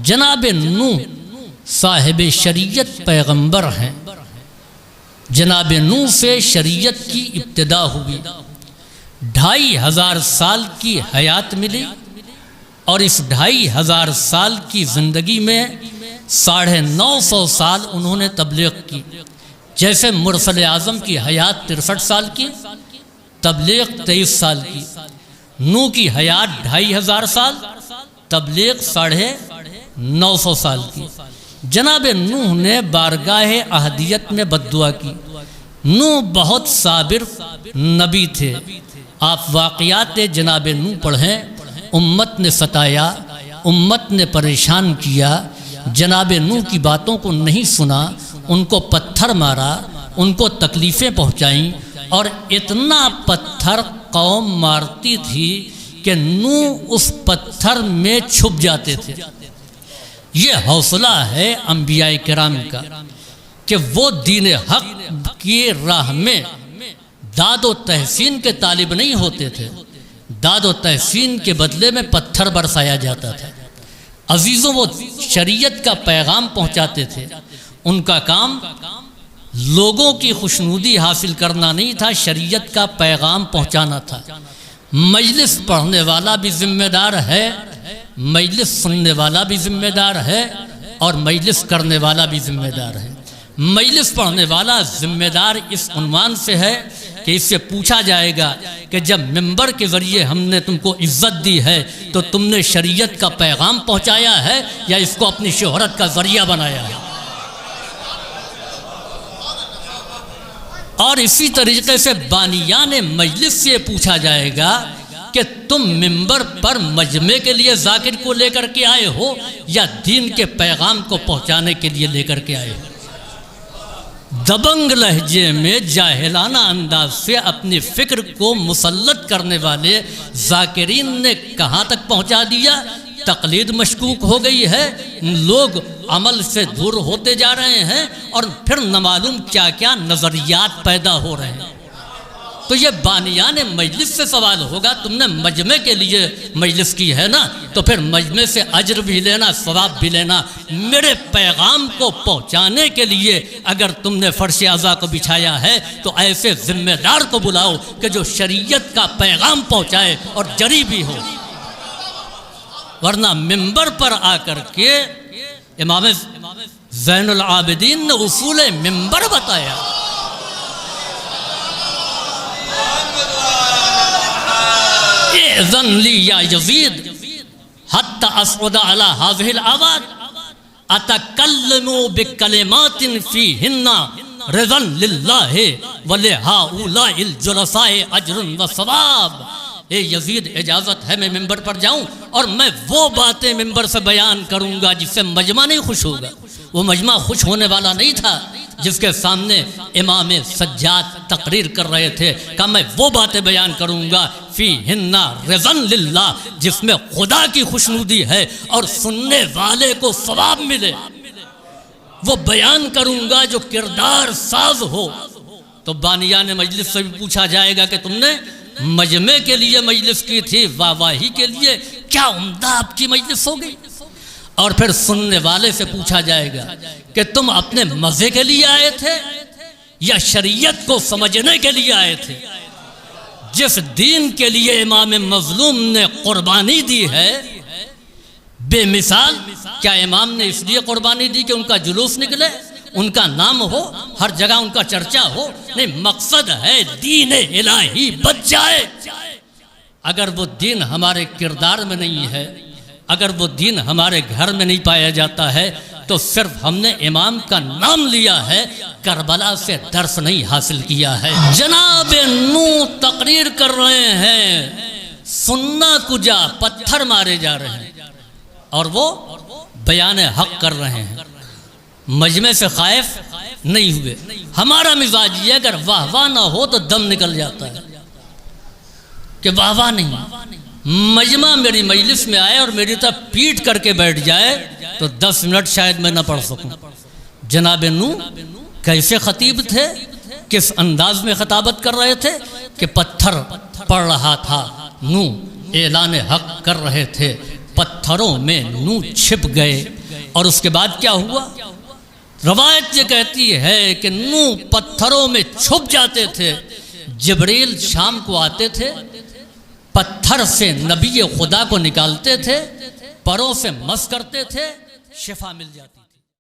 जनाब नूह साहिब शरीयत पैगंबर हैं। जनाब नूह से शरीयत की इब्तिदा हुई, 2500 साल की हयात मिली और इस 2500 साल की ज़िंदगी में 950 साल उन्होंने तबलीग की। जैसे मुरसल आज़म की हयात 63 साल की, तबलीग 23 साल की। नूह की हयात 2500 साल, तबलीग 950 साल की। जनाब नूह ने बारगाह अहदियत में बद्दुआ की। नूह बहुत साबिर नबी थे। आप वाक़यात जनाब नूह पढ़ें। उम्मत ने सताया, उम्मत ने परेशान किया, जनाब नूह की बातों को नहीं सुना, उनको पत्थर मारा, उनको तकलीफ़ें पहुँचाईं और इतना पत्थर कौम मारती थी कि नूह उस पत्थर में छुप जाते थे। ये हौसला है अंबियाए किराम का कि वो दीन हक की राह में दादो तहसीन के तालिब नहीं होते थे। दादो तहसीन के बदले में पत्थर बरसाया जाता था। अजीज़ों, वो शरीयत का पैगाम पहुंचाते थे। उनका काम लोगों की खुशनुदी हासिल करना नहीं था, शरीयत का पैगाम पहुंचाना था। मजलिस पढ़ने वाला भी जिम्मेदार है, मजलिस सुनने वाला भी जिम्मेदार है और मजलिस करने वाला भी जिम्मेदार है। मजलिस पढ़ने वाला जिम्मेदार इस उन्वान से है कि इससे पूछा जाएगा कि जब मिंबर के ज़रिए हमने तुमको इज्जत दी है तो तुमने शरीयत का पैगाम पहुंचाया है या इसको अपनी शोहरत का ज़रिया बनाया है। और इसी तरीके से बानियाने मजलिस से पूछा जाएगा कि तुम मिंबर पर मजमे के लिए जाकिर को लेकर के आए हो या दीन के पैगाम को पहुंचाने के लिए लेकर के आए हो। दबंग लहजे में जाहिलाना अंदाज से अपनी फिक्र को मुसल्लत करने वाले जाकिरीन ने कहाँ तक पहुँचा दिया। तकलीद मशकूक हो गई है, लोग अमल से दूर होते जा रहे हैं और फिर न मालूम क्या क्या नज़रियात पैदा हो रहे हैं। तो ये बानियाने मजलिस से सवाल होगा, तुमने मजमे के लिए मजलिस की है ना, तो फिर मजमे से अजर भी लेना, सवाब भी लेना। मेरे पैगाम को पहुंचाने के लिए अगर तुमने फर्श अज़ा को बिछाया है तो ऐसे जिम्मेदार को बुलाओ कि जो शरीयत का पैगाम पहुंचाए और जरी भी हो। वरना मिंबर पर आकर के इमाम ज़ैनुल आबिदीन ने उसूल मिंबर बताया। इज़न ली या यज़ीद हत्ता अस्उद अला हाज़िहिल आवाद अतकल्लमु बिकलिमातिन फ़ीहिन्ना रिज़न लिल्लाहि व लिहाउलाइल जुलसाए अजरुन व सवाब। ए यज़ीद, इजाज़त है मैं मिंबर पर जाऊं और मैं वो बातें मिंबर से बयान करूंगा जिससे मजमा नहीं खुश होगा। वो मजमा खुश होने वाला नहीं था जिसके सामने इमाम सज्जाद तकरीर कर रहे थे। कहा मैं वो बातें बयान करूंगा फ़ी हिन्ना रिज़न लिल्लाह, जिसमें खुदा की खुशनुदी है और सुनने वाले को सवाब मिले। वो बयान करूंगा जो किरदार साज हो। तो बानियाने मजलिस से भी पूछा जाएगा कि तुमने मजमे के लिए मजलिस की थी, वाहवाही के लिए, क्या उम्दा आपकी मजलिस हो गई। और फिर सुनने वाले से पूछा जाएगा कि तुम अपने मज़े के लिए आए थे या शरीयत को समझने के लिए आए थे। जिस दीन के लिए इमाम मजलूम ने कुर्बानी दी है बेमिसाल, क्या इमाम ने इसलिए कुर्बानी दी कि उनका जुलूस निकले, उनका नाम हो, हर जगह उनका चर्चा हो? नहीं, मकसद है दीन इलाही बच जाए। अगर वो दीन हमारे किरदार में नहीं है, अगर वो दीन हमारे घर में नहीं पाया जाता है तो सिर्फ हमने इमाम का नाम लिया है, करबला से दर्स नहीं हासिल किया है। जनाब नूह तकरीर कर रहे हैं, सुन्ना कुजा, पत्थर मारे जा रहे हैं और वो बयान हक कर रहे हैं। मजमे से खाइफ नहीं हुए। हमारा मिजाज ये, अगर वाह वाह ना हो तो दम निकल जाता है कि वाह वाह नहीं। मजमा मेरी मजलिस में आए और मेरी तरफ पीट करके बैठ जाए तो 10 मिनट शायद मैं ना पढ़ सकूं। जनाब नूह कैसे खतीब थे, किस अंदाज में खताबत कर रहे थे कि पत्थर पढ़ रहा था, नूह ऐलान हक कर रहे थे, पत्थरों में नूह छिप गए। और उसके बाद क्या हुआ? रवायत ये कहती है कि नूह पत्थरों में छुप जाते थे। जिब्रील शाम को आते थे, पत्थर से नबी खुदा को निकालते थे, परों से मस करते थे, शिफा मिल जाती।